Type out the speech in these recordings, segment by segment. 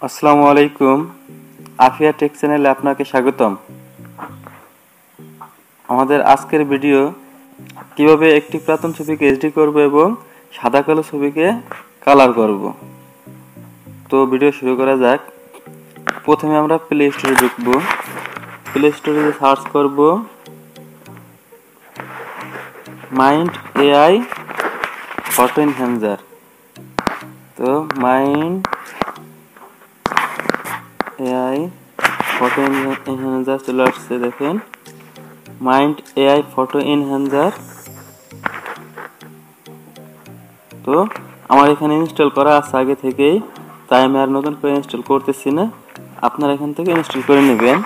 আসসালামু আলাইকুম। আফিয়া টেক চ্যানেলে আপনাকে স্বাগতম। আমাদের আজকের ভিডিও কিভাবে একটি পুরাতন ছবিকে এইচডি করব এবং সাদা কালো ছবিকে কালার করব। তো ভিডিও শুরু করা যাক। প্রথমে আমরা প্লে স্টোরে ঢুকব। প্লে স্টোরে সার্চ করব মাইন্ড এআই ফটো এনহ্যান্সার। তো মাইন্ড এআই ফটো এনহ্যান্সার চলে আসছে, দেখেন মাইন্ড এআই ফটো এনহ্যান্সার। তো আমার এখানে ইনস্টল করা আছে আগে থেকেই, তাই আমি আর নতুন করে ইনস্টল করতেছি না, আপনারা এখান থেকে ইনস্টল করে নেবেন।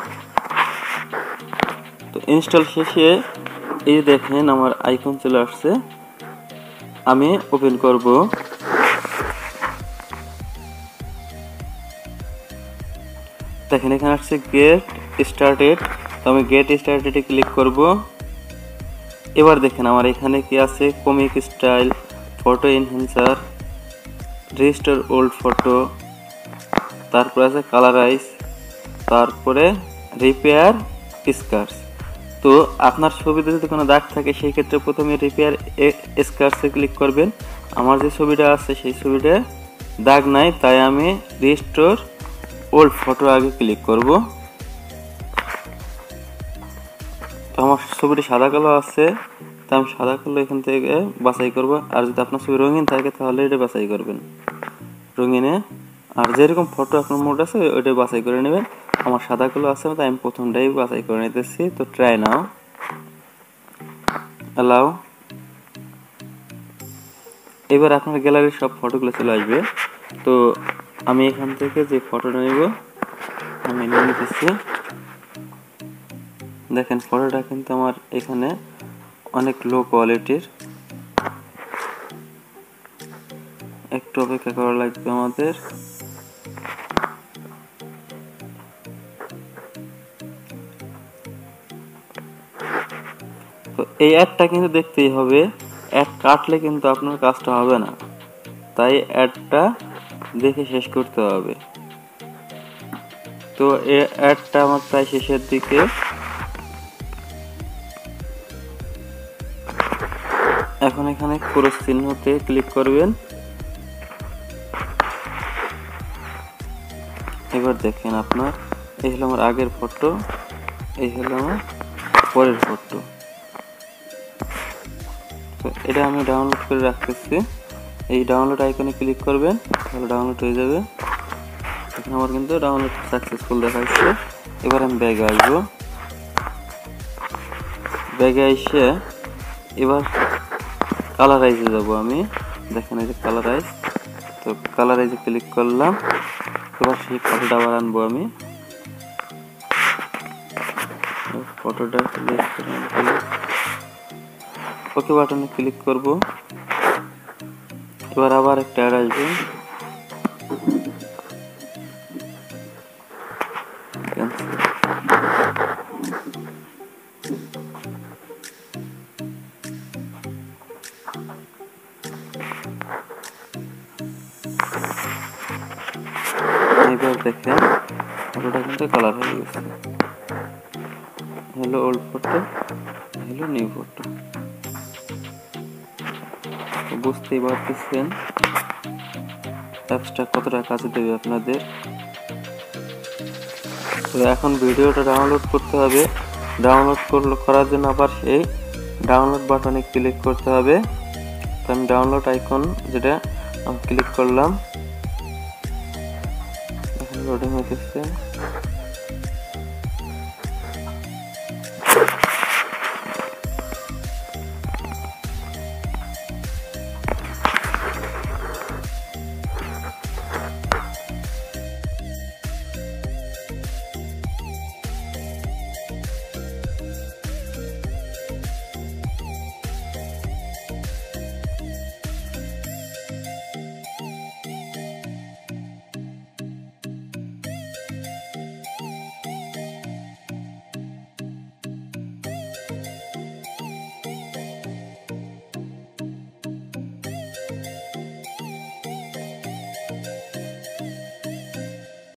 তো ইনস্টল শেষে এই দেখেন আমার আইকন চলে আসছে, আমি ওপেন করব। দেখেন এখানে আসছে গেট স্টার্টেড, তো আমি গেট স্টার্টেডে ক্লিক করব। এবার দেখেন আমার এখানে কি আছে, comic style, photo enhancer, register old photo, তারপরে আছে কালারাইজ, তারপরে রিপেয়ার স্কার্স। তো আপনার ছবিতে যদি কোনো দাগ থাকে সেই ক্ষেত্রে প্রথমে রিপেয়ার স্কার্সে ক্লিক করবেন। আমার যে ছবিটা আছে সেই ছবিটা দাগ নাই, তাই আমি রিস্টোর ওল্ড ফটো আগে ক্লিক করব। তো আমার ছবিটি সাদা কালো আছে, তাই আমি সাদা কালো এখান থেকে বাছাই করব। আর যদি আপনার ছবি রঙিন থাকে তাহলে এটা বাছাই করবেন রঙিনে, আর যেরকম ফটো আপনার মোড আছে ওইটা বাছাই করে নেবেন। আমার সাদা কালো আছে, তাই আমি প্রথমটাই বাছাই করে নিতেছি। তো ট্রাই নাও, অ্যালাউ। এবার আপনার গ্যালারির সব ফটোগুলো চলে আসবে। তো আমি এখান থেকে যে ফটোটা নেব আমি নিয়ে নিতেছি। দেখেন ফটোটা কিন্তু আমার এখানে অনেক লো কোয়ালিটির, একটু অপেক্ষা করা লাগবে আমাদের। তো এই অ্যাডটা কিন্তু দেখতেই হবে, অ্যাড কাটলে কিন্তু আপনার কাজটা হবে না, তাই অ্যাডটা দেখে শেষ করতে হবে। তো এই অ্যাডটা আমার প্রায় শেষের দিকে। এখন এখানে ক্রস চিহ্নতে ক্লিক করবেন। এবার দেখেন আপনার এই হলো আমার আগের ফটো, এই হলো আমার পরের ফটো। তো এটা আমি ডাউনলোড করে রাখতেছি। এই ডাউনলোড আইকনে ক্লিক করবেন, তাহলে ডাউনলোড হয়ে যাবে। এখন আমার কিন্তু ডাউনলোড সাকসেসফুল দেখাচ্ছে। এবার আমি ব্যাগে আসবো। ব্যাগে এসে এবার কালারাইজে যাব আমি। দেখেন এই যে কালারাইজ, তো কালারাইজে ক্লিক করলাম। এবার সেই ফটোটা আবার আনবো আমি। ফটোটা ওকে বাটনে ক্লিক করব। এবার আবার একটা অ্যাড আসবে, এবার দেখেন ফটোটা কিন্তু কালার হয়ে গেছে। হলো ওল্ড ফটো, হলো নিউ ফটো। বুঝতেই পারতেছেন অ্যাপসটা কতটা কাজে দেবে আপনাদের। তো এখন ভিডিওটা ডাউনলোড করতে হবে। ডাউনলোড করার জন্য আবার সেই ডাউনলোড বাটনে ক্লিক করতে হবে। তো আমি ডাউনলোড আইকন যেটা আমি ক্লিক করলাম, এখন লোডিং হতেছে।